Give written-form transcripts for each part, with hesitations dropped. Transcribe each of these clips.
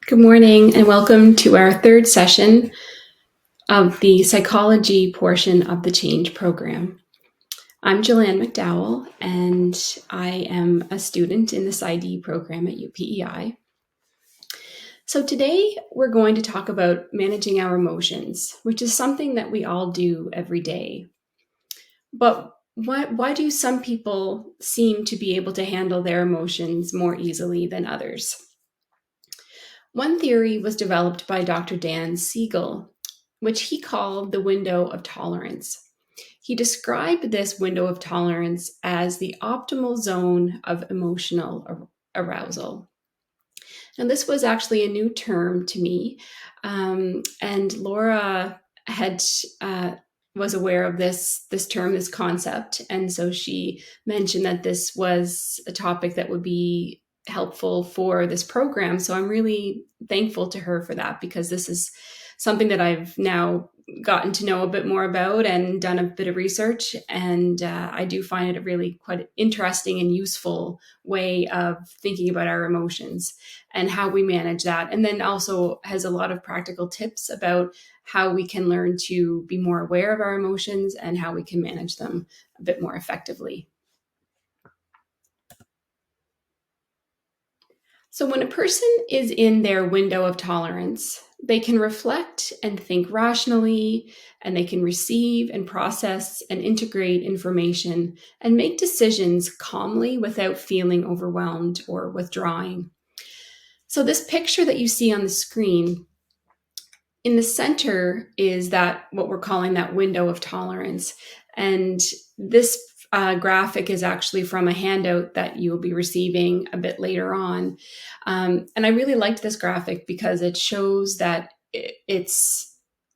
Good morning, and welcome to our third session of the psychology portion of the Change program. I'm Jillian McDowal, and I am a student in the PsyD program at UPEI. So today we're going to talk about managing our emotions, which is something that we all do every day. But why do some people seem to be able to handle their emotions more easily than others? One theory was developed by Dr. Dan Siegel, which he called the window of tolerance. He described this window of tolerance as the optimal zone of emotional arousal. And this was actually a new term to me. And Laura had was aware of this term, this concept. And so she mentioned that this was a topic that would be helpful for this program. So I'm really thankful to her for that, because this is something that I've now gotten to know a bit more about and done a bit of research. And I do find it a really quite interesting and useful way of thinking about our emotions and how we manage that. And then also has a lot of practical tips about how we can learn to be more aware of our emotions and how we can manage them a bit more effectively. So when a person is in their window of tolerance, they can reflect and think rationally, and they can receive and process and integrate information and make decisions calmly without feeling overwhelmed or withdrawing. So this picture that you see on the screen, in the center is that what we're calling that window of tolerance. And this graphic is actually from a handout that you'll be receiving a bit later on. And I really liked this graphic because it shows that it's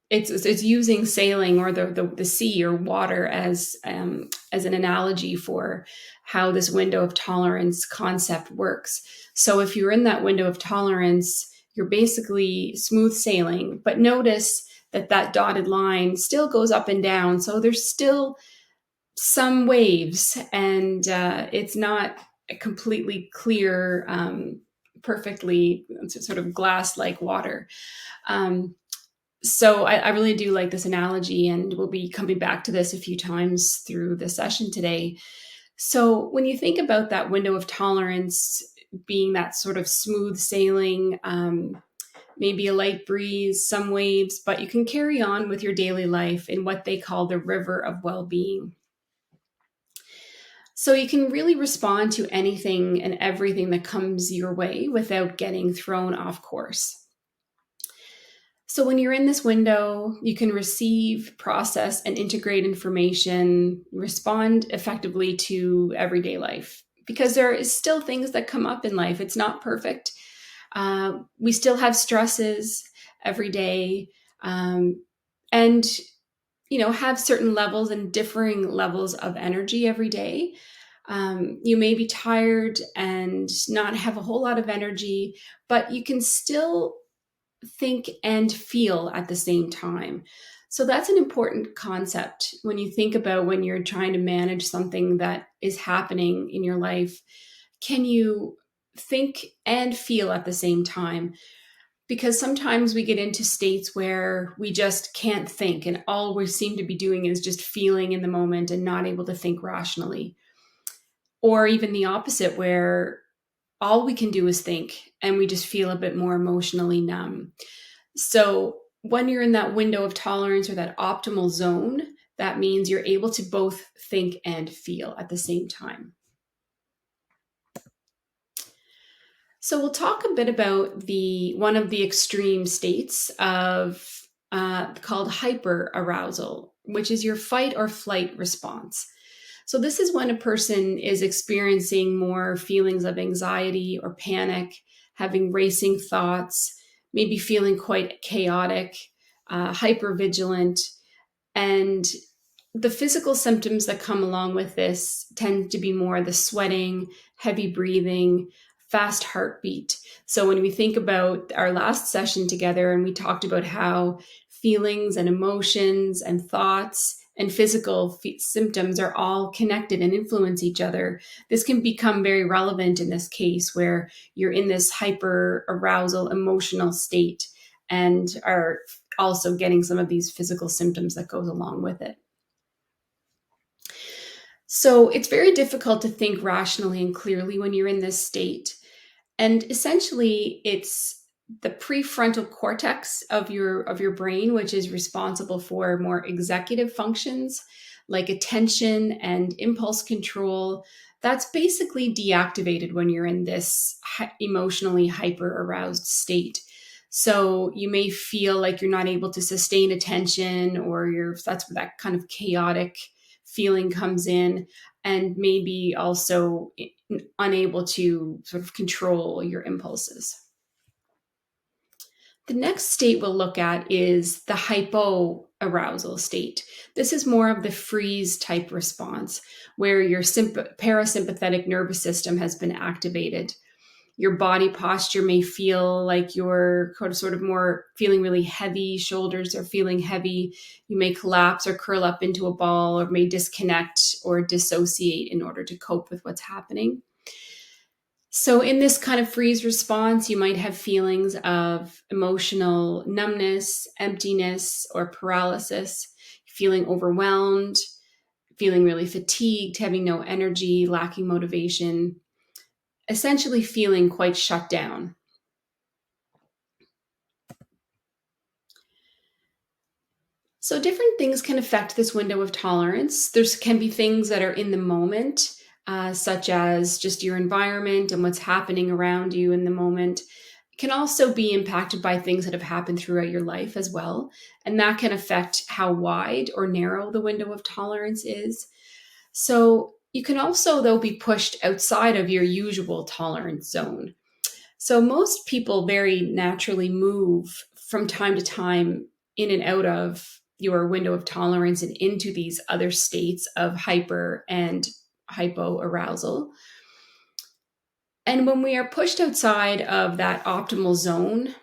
using sailing or the sea or water as an analogy for how this window of tolerance concept works. So if you're in that window of tolerance, you're basically smooth sailing, but notice that dotted line still goes up and down. So there's still some waves, and it's not a completely clear, perfectly sort of glass-like water. So I really do like this analogy, and we'll be coming back to this a few times through the session today. So when you think about that window of tolerance being that sort of smooth sailing, maybe a light breeze, some waves, but you can carry on with your daily life in what they call the river of well-being. So you can really respond to anything and everything that comes your way without getting thrown off course. So when you're in this window, you can receive, process, and integrate information, respond effectively to everyday life, because there is still things that come up in life. It's not perfect. We still have stresses every day, and have certain levels and differing levels of energy every day. You may be tired and not have a whole lot of energy, but you can still think and feel at the same time. So that's an important concept when you think about when you're trying to manage something that is happening in your life. Can you think and feel at the same time? Because sometimes we get into states where we just can't think, and all we seem to be doing is just feeling in the moment and not able to think rationally. Or even the opposite, where all we can do is think and we just feel a bit more emotionally numb. So when you're in that window of tolerance or that optimal zone, that means you're able to both think and feel at the same time. So we'll talk a bit about one of the extreme states of called hyperarousal, which is your fight or flight response. So this is when a person is experiencing more feelings of anxiety or panic, having racing thoughts, maybe feeling quite chaotic, hypervigilant, and the physical symptoms that come along with this tend to be more the sweating, heavy breathing, fast heartbeat. So when we think about our last session together, and we talked about how feelings and emotions and thoughts and physical symptoms are all connected and influence each other, this can become very relevant in this case where you're in this hyper arousal emotional state and are also getting some of these physical symptoms that goes along with it. So it's very difficult to think rationally and clearly when you're in this state. And essentially, it's the prefrontal cortex of your brain, which is responsible for more executive functions like attention and impulse control. That's basically deactivated when you're in this emotionally hyper aroused state. So you may feel like you're not able to sustain attention, or that's where that kind of chaotic feeling comes in, and maybe also unable to sort of control your impulses. The next state we'll look at is the hypoarousal state. This is more of the freeze type response where your parasympathetic nervous system has been activated. Your body posture may feel like you're sort of more feeling really heavy, shoulders are feeling heavy. You may collapse or curl up into a ball, or may disconnect or dissociate in order to cope with what's happening. So, in this kind of freeze response, you might have feelings of emotional numbness, emptiness, or paralysis, feeling overwhelmed, feeling really fatigued, having no energy, lacking motivation, essentially feeling quite shut down. So, different things can affect this window of tolerance. There can be things that are in the moment, such as just your environment and what's happening around you in the moment. It can also be impacted by things that have happened throughout your life as well. And that can affect how wide or narrow the window of tolerance is. So, you can also, though, be pushed outside of your usual tolerance zone. So most people very naturally move from time to time in and out of your window of tolerance and into these other states of hyper and hypoarousal. And when we are pushed outside of that optimal zone,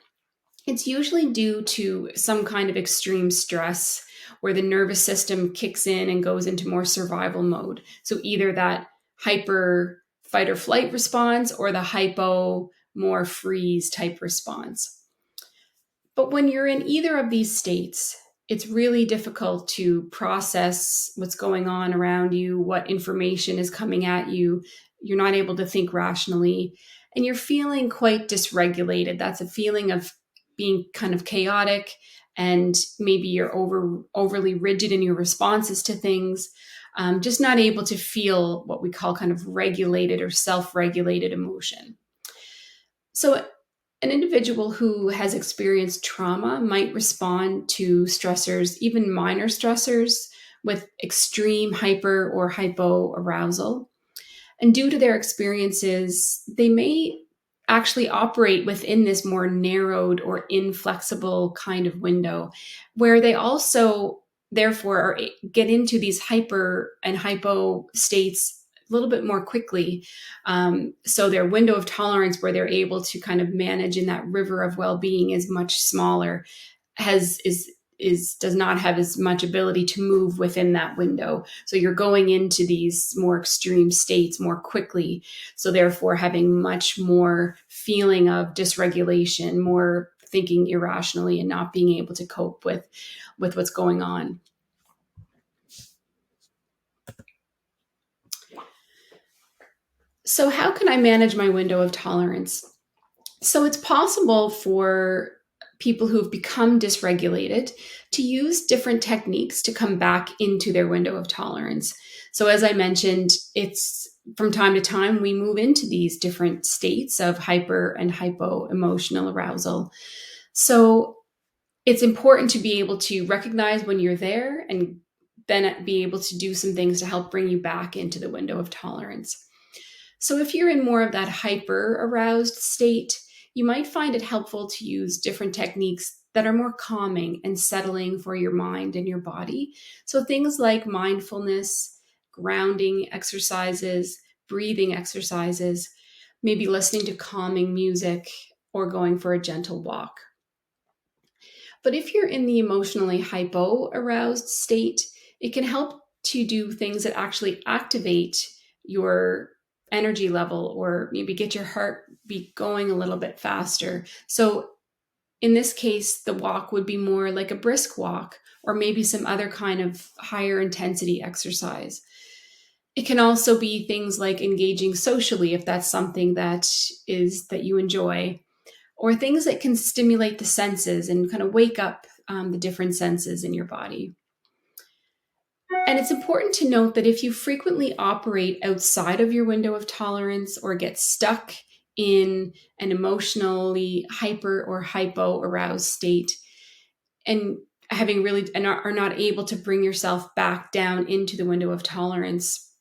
it's usually due to some kind of extreme stress where the nervous system kicks in and goes into more survival mode. So either that hyper fight or flight response or the hypo more freeze type response. But when you're in either of these states, it's really difficult to process what's going on around you, what information is coming at you. You're not able to think rationally, and you're feeling quite dysregulated. That's a feeling of being kind of chaotic, and maybe you're overly rigid in your responses to things, just not able to feel what we call kind of regulated or self-regulated emotion. So an individual who has experienced trauma might respond to stressors, even minor stressors, with extreme hyper or hypoarousal. And due to their experiences, they may actually operate within this more narrowed or inflexible kind of window, where they also, therefore, get into these hyper and hypo states a little bit more quickly. So their window of tolerance, where they're able to kind of manage in that river of well-being, is much smaller, does not have as much ability to move within that window. So you're going into these more extreme states more quickly. So therefore having much more feeling of dysregulation, more thinking irrationally, and not being able to cope with what's going on. So how can I manage my window of tolerance? So it's possible for people who've become dysregulated to use different techniques to come back into their window of tolerance. So as I mentioned, it's from time to time we move into these different states of hyper and hypo emotional arousal. So it's important to be able to recognize when you're there and then be able to do some things to help bring you back into the window of tolerance. So if you're in more of that hyper aroused state, you might find it helpful to use different techniques that are more calming and settling for your mind and your body. So things like mindfulness, grounding exercises, breathing exercises, maybe listening to calming music, or going for a gentle walk. But if you're in the emotionally hypo aroused state, It can help to do things that actually activate your energy level, or maybe get your heartbeat going a little bit faster. So in this case, the walk would be more like a brisk walk, or maybe some other kind of higher intensity exercise. It can also be things like engaging socially, if that's something that you enjoy, or things that can stimulate the senses and kind of wake up the different senses in your body. And it's important to note that if you frequently operate outside of your window of tolerance, or get stuck in an emotionally hyper or hypo aroused state, and are not able to bring yourself back down into the window of tolerance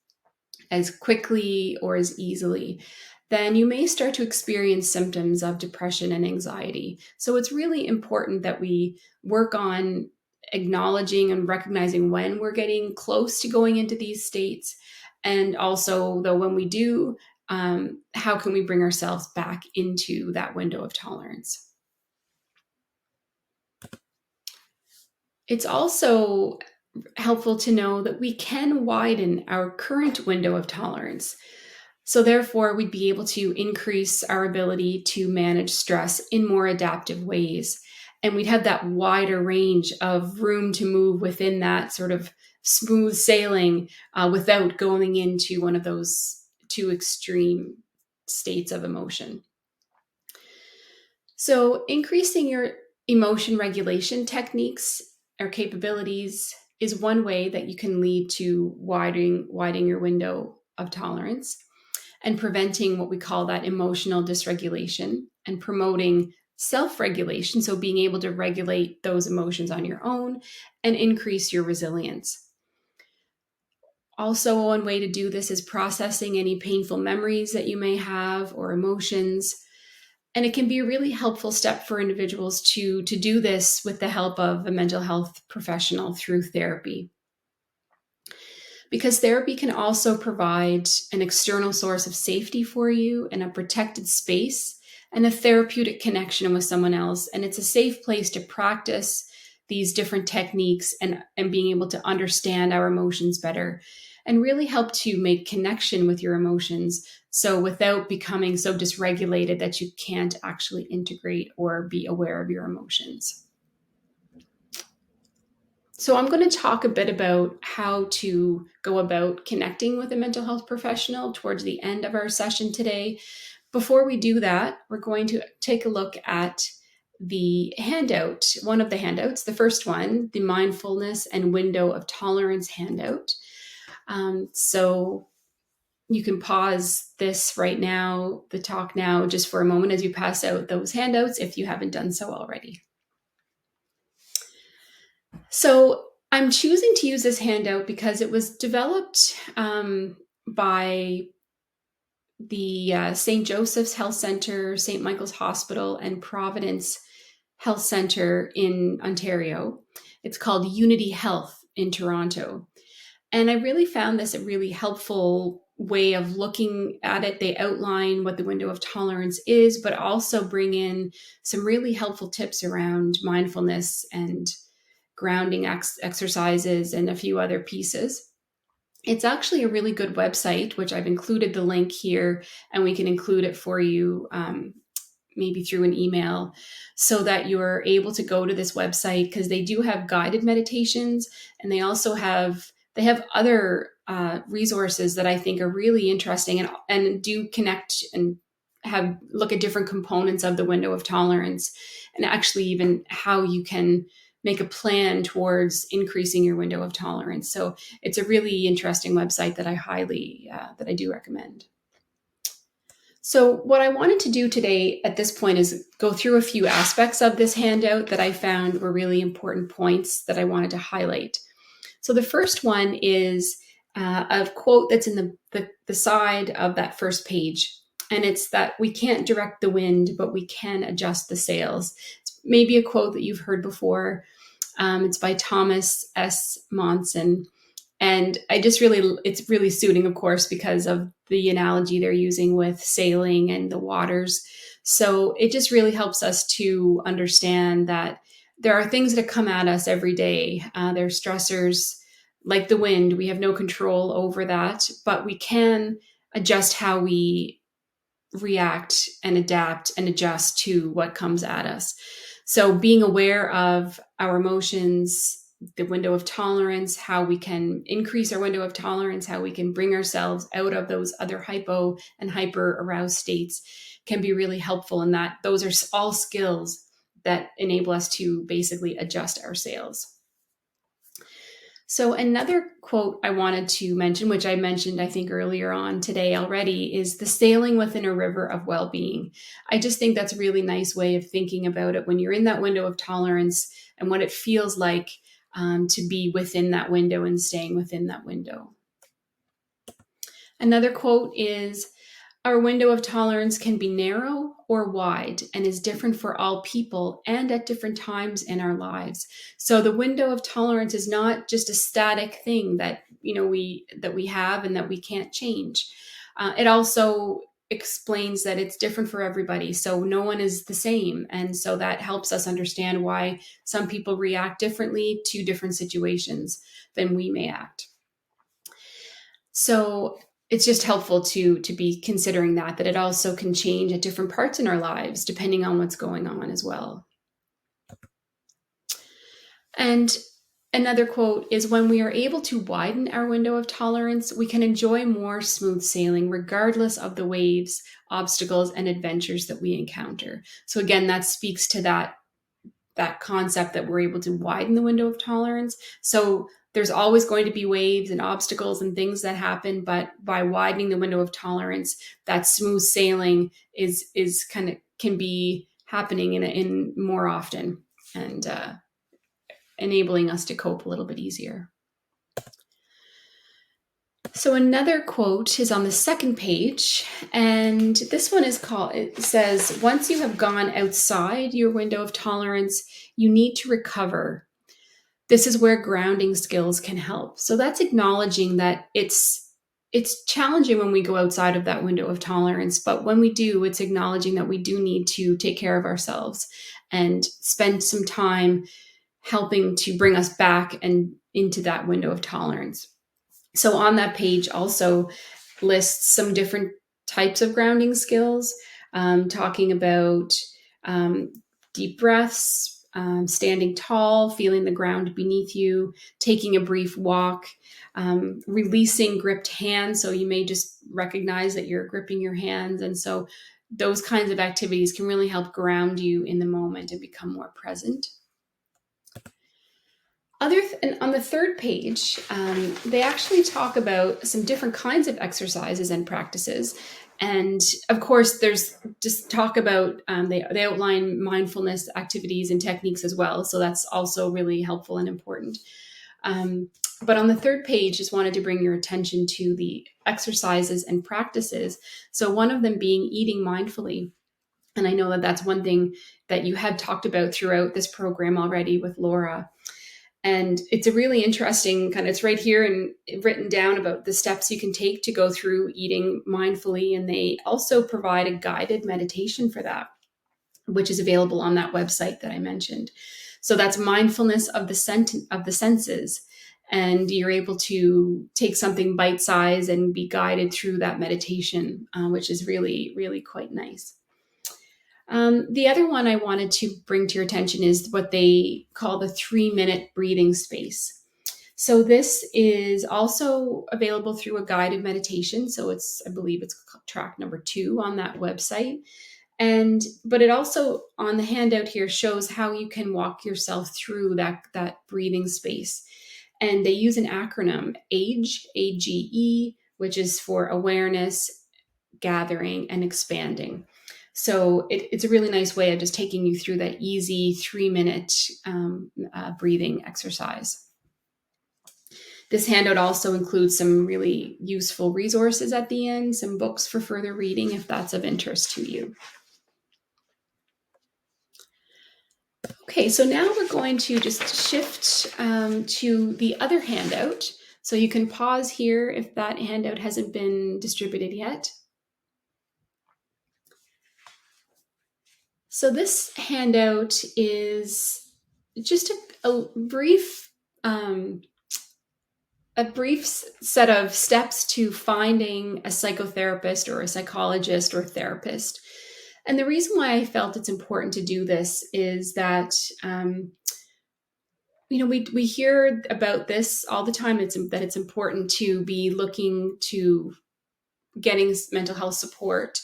as quickly or as easily, then you may start to experience symptoms of depression and anxiety. So it's really important that we work on acknowledging and recognizing when we're getting close to going into these states. And also, though, when we do, how can we bring ourselves back into that window of tolerance? It's also helpful to know that we can widen our current window of tolerance. So therefore, we'd be able to increase our ability to manage stress in more adaptive ways. And we'd have that wider range of room to move within that sort of smooth sailing, without going into one of those two extreme states of emotion. So increasing your emotion regulation techniques or capabilities is one way that you can lead to widening your window of tolerance, and preventing what we call that emotional dysregulation, and promoting self-regulation, so being able to regulate those emotions on your own and increase your resilience. Also, one way to do this is processing any painful memories that you may have, or emotions. And it can be a really helpful step for individuals to do this with the help of a mental health professional through therapy. Because therapy can also provide an external source of safety for you, and a protected space, and a therapeutic connection with someone else. And it's a safe place to practice these different techniques, and being able to understand our emotions better, and really help to make connection with your emotions. So without becoming so dysregulated that you can't actually integrate or be aware of your emotions. So I'm going to talk a bit about how to go about connecting with a mental health professional towards the end of our session today. Before we do that, we're going to take a look at the handout, one of the handouts, the first one, the Mindfulness and Window of Tolerance handout. So you can pause this right now, the talk now, just for a moment as you pass out those handouts if you haven't done so already. So I'm choosing to use this handout because it was developed by the St. Joseph's Health Center, St. Michael's Hospital, and Providence Health Center in Ontario. It's called Unity Health in Toronto. And I really found this a really helpful way of looking at it. They outline what the window of tolerance is, but also bring in some really helpful tips around mindfulness and grounding exercises and a few other pieces. It's actually a really good website, which I've included the link here, and we can include it for you maybe through an email, so that you're able to go to this website, because they do have guided meditations, and they have other resources that I think are really interesting, and do connect and look at different components of the window of tolerance, and actually even how you can make a plan towards increasing your window of tolerance. So it's a really interesting website that I do recommend. So what I wanted to do today at this point is go through a few aspects of this handout that I found were really important points that I wanted to highlight. So the first one is a quote that's in the side of that first page. And it's that we can't direct the wind, but we can adjust the sails. It's maybe a quote that you've heard before. It's by Thomas S. Monson. And it's really suiting, of course, because of the analogy they're using with sailing and the waters. So it just really helps us to understand that there are things that come at us every day. There are stressors like the wind, we have no control over that, but we can adjust how we react and adapt and adjust to what comes at us. So being aware of our emotions, the window of tolerance, how we can increase our window of tolerance, how we can bring ourselves out of those other hypo and hyper aroused states can be really helpful in that. Those are all skills that enable us to basically adjust our sails. So another quote I wanted to mention, which I mentioned, I think, earlier on today already, is the sailing within a river of well-being. I just think that's a really nice way of thinking about it when you're in that window of tolerance and what it feels like to be within that window and staying within that window. Another quote is, our window of tolerance can be narrow or wide and is different for all people and at different times in our lives. So the window of tolerance is not just a static thing that we have and that we can't change. It also explains that it's different for everybody. So no one is the same. And so that helps us understand why some people react differently to different situations than we may act. So it's just helpful to be considering that it also can change at different parts in our lives depending on what's going on as well. And another quote is, when we are able to widen our window of tolerance, we can enjoy more smooth sailing regardless of the waves, obstacles, and adventures that we encounter. So again, that speaks to that concept that we're able to widen the window of tolerance. So there's always going to be waves and obstacles and things that happen, but by widening the window of tolerance, that smooth sailing can be happening in more often and enabling us to cope a little bit easier. So another quote is on the second page, and this one it says, once you have gone outside your window of tolerance, you need to recover. This is where grounding skills can help. So that's acknowledging that it's challenging when we go outside of that window of tolerance, but when we do, it's acknowledging that we do need to take care of ourselves and spend some time helping to bring us back and into that window of tolerance. So on that page also lists some different types of grounding skills, talking about deep breaths, standing tall, feeling the ground beneath you, taking a brief walk, releasing gripped hands. So you may just recognize that you're gripping your hands. And so those kinds of activities can really help ground you in the moment and become more present. And on the third page, they actually talk about some different kinds of exercises and practices. And of course, there's just talk about, they outline mindfulness activities and techniques as well. So that's also really helpful and important. But on the third page, just wanted to bring your attention to the exercises and practices. So one of them being eating mindfully. And I know that that's one thing that you had talked about throughout this program already with Laura. And it's a really interesting it's right here and written down about the steps you can take to go through eating mindfully. And they also provide a guided meditation for that, which is available on that website that I mentioned. So that's mindfulness of the senses. And you're able to take something bite-sized and be guided through that meditation, which is really, really quite nice. The other one I wanted to bring to your attention is what they call the 3-minute breathing space. So this is also available through a guided meditation. So I believe it's track number 2 on that website. But it also, on the handout here, shows how you can walk yourself through that breathing space. And they use an acronym, AGE, AGE, which is for awareness, gathering, and expanding. So it's a really nice way of just taking you through that easy 3-minute breathing exercise. This handout also includes some really useful resources at the end, some books for further reading if that's of interest to you. Okay, so now we're going to just shift to the other handout. So you can pause here if that handout hasn't been distributed yet. So this handout is just a brief a brief set of steps to finding a psychotherapist or a psychologist or therapist. And the reason why I felt it's important to do this is that, we hear about this all the time. That it's important to be looking to getting mental health support.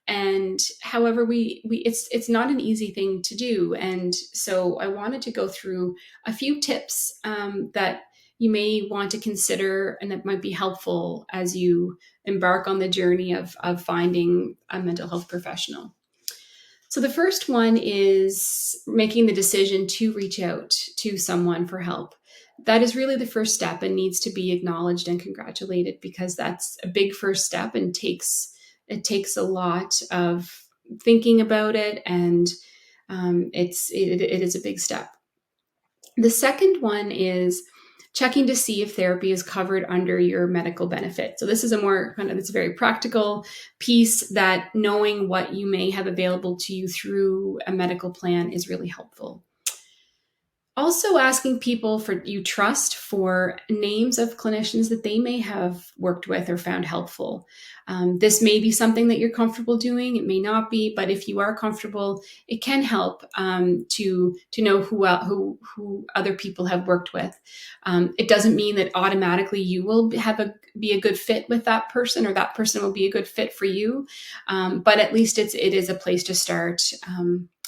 And however, it's not an easy thing to do. And so I wanted to go through a few tips that you may want to consider and that might be helpful as you embark on the journey of finding a mental health professional. So the first one is making the decision to reach out to someone for help. That is really the first step and needs to be acknowledged and congratulated, because that's a big first step and it takes a lot of thinking about it, and it is a big step. The second one is checking to see if therapy is covered under your medical benefit. So this is it's a very practical piece, that knowing what you may have available to you through a medical plan is really helpful. Also asking people you trust for names of clinicians that they may have worked with or found helpful. This may be something that you're comfortable doing. It may not be, but if you are comfortable, it can help to know who other people have worked with. It doesn't mean that automatically you will be a good fit with that person, or that person will be a good fit for you. But at least it is a place to start.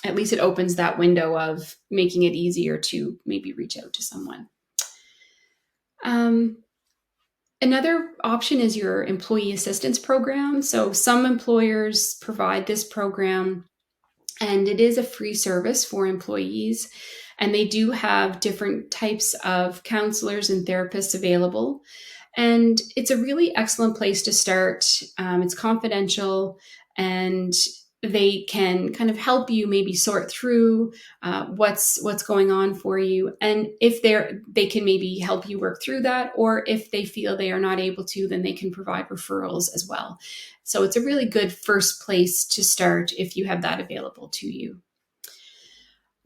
At least it opens that window of making it easier to maybe reach out to someone. Another option is your employee assistance program. So some employers provide this program, and it is a free service for employees. And they do have different types of counselors and therapists available. And it's a really excellent place to start. It's confidential, and they can kind of help you maybe sort through what's going on for you. And if they can maybe help you work through that, or if they feel they are not able to, then they can provide referrals as well. So it's a really good first place to start if you have that available to you.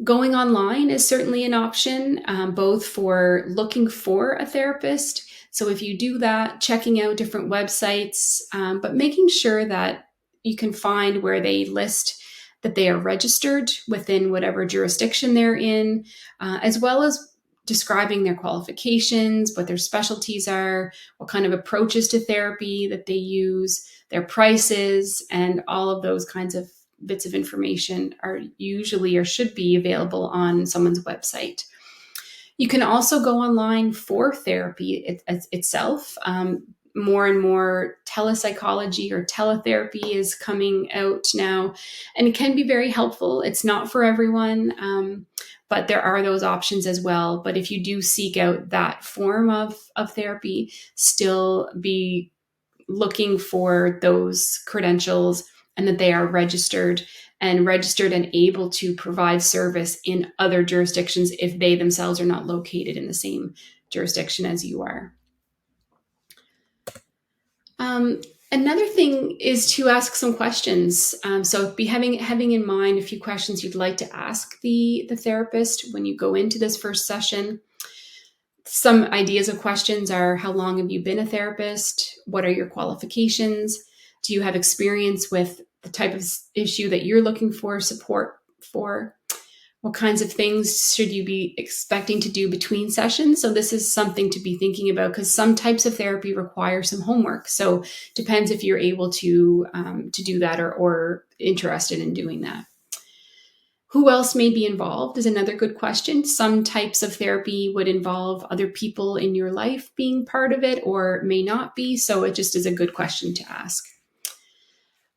Going online is certainly an option, both for looking for a therapist. So if you do that, checking out different websites, but making sure that you can find where they list that they are registered within whatever jurisdiction they're in, as well as describing their qualifications, what their specialties are, what kind of approaches to therapy that they use, their prices, and all of those kinds of bits of information are usually or should be available on someone's website. You can also go online for therapy itself. More and more telepsychology or teletherapy is coming out now, and it can be very helpful. It's not for everyone, but there are those options as well. But if you do seek out that form of therapy, still be looking for those credentials and that they are registered and able to provide service in other jurisdictions if they themselves are not located in the same jurisdiction as you are. Another thing is to ask some questions. So be having in mind a few questions you'd like to ask the therapist when you go into this first session. Some ideas of questions are: how long have you been a therapist? What are your qualifications? Do you have experience with the type of issue that you're looking for support for? What kinds of things should you be expecting to do between sessions? So this is something to be thinking about, because some types of therapy require some homework. So depends if you're able to do that or interested in doing that. Who else may be involved is another good question. Some types of therapy would involve other people in your life being part of it, or may not be. So it just is a good question to ask.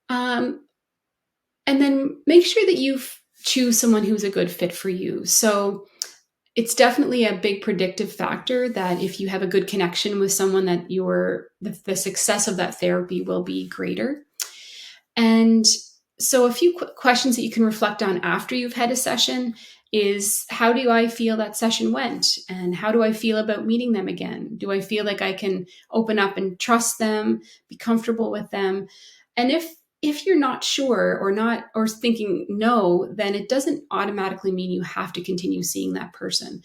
And then make sure that you choose someone who's a good fit for you. So it's definitely a big predictive factor that if you have a good connection with someone, that the success of that therapy will be greater. And so a few questions that you can reflect on after you've had a session is: how do I feel that session went? And how do I feel about meeting them again? Do I feel like I can open up and trust them, be comfortable with them? And if if you're not sure or thinking no, then it doesn't automatically mean you have to continue seeing that person.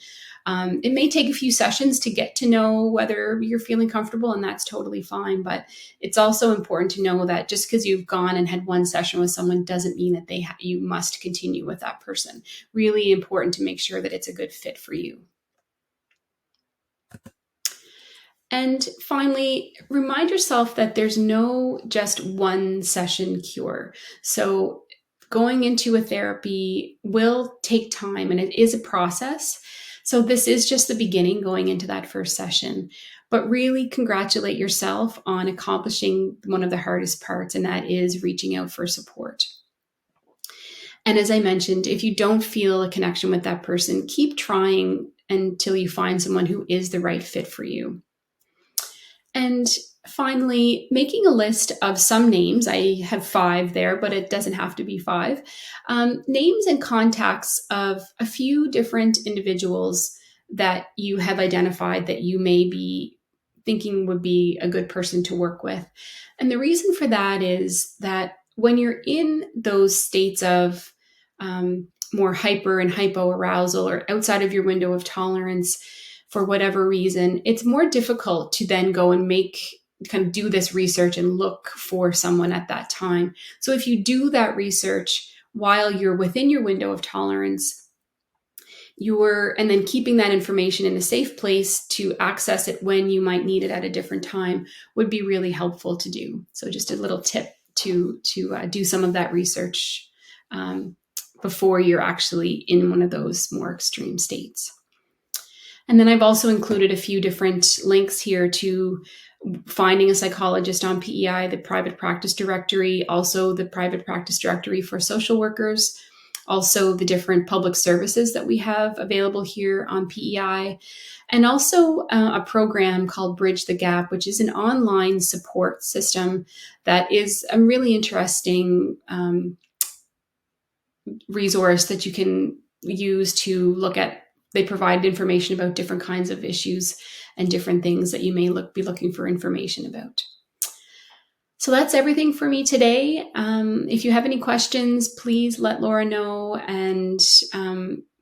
It may take a few sessions to get to know whether you're feeling comfortable, and that's totally fine. But it's also important to know that just because you've gone and had one session with someone doesn't mean that you must continue with that person. Really important to make sure that it's a good fit for you. And finally, remind yourself that there's no just one session cure. So going into a therapy will take time, and it is a process. So this is just the beginning, going into that first session. But really congratulate yourself on accomplishing one of the hardest parts, and that is reaching out for support. And as I mentioned, if you don't feel a connection with that person, keep trying until you find someone who is the right fit for you. And finally, making a list of some names. I have 5 there, but it doesn't have to be 5. Names and contacts of a few different individuals that you have identified that you may be thinking would be a good person to work with. And the reason for that is that when you're in those states of more hyper and hypoarousal or outside of your window of tolerance, for whatever reason, it's more difficult to then go and kind of do this research and look for someone at that time. So if you do that research while you're within your window of tolerance, and then keeping that information in a safe place to access it when you might need it at a different time would be really helpful to do. So just a little tip to do some of that research before you're actually in one of those more extreme states. And then I've also included a few different links here to finding a psychologist on PEI, the private practice directory, also the private practice directory for social workers, also the different public services that we have available here on PEI, and also a program called Bridge the Gap, which is an online support system that is a really interesting resource that you can use to look at. They provide information about different kinds of issues and different things that you may be looking for information about. So that's everything for me today. If you have any questions, please let Laura know, and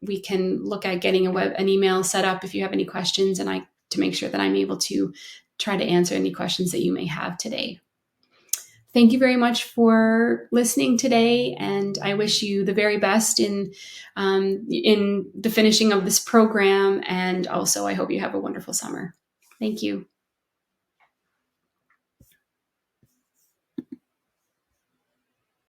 we can look at getting an email set up if you have any questions, and to make sure that I'm able to try to answer any questions that you may have today. Thank you very much for listening today, and I wish you the very best in the finishing of this program, and also I hope you have a wonderful summer. Thank you.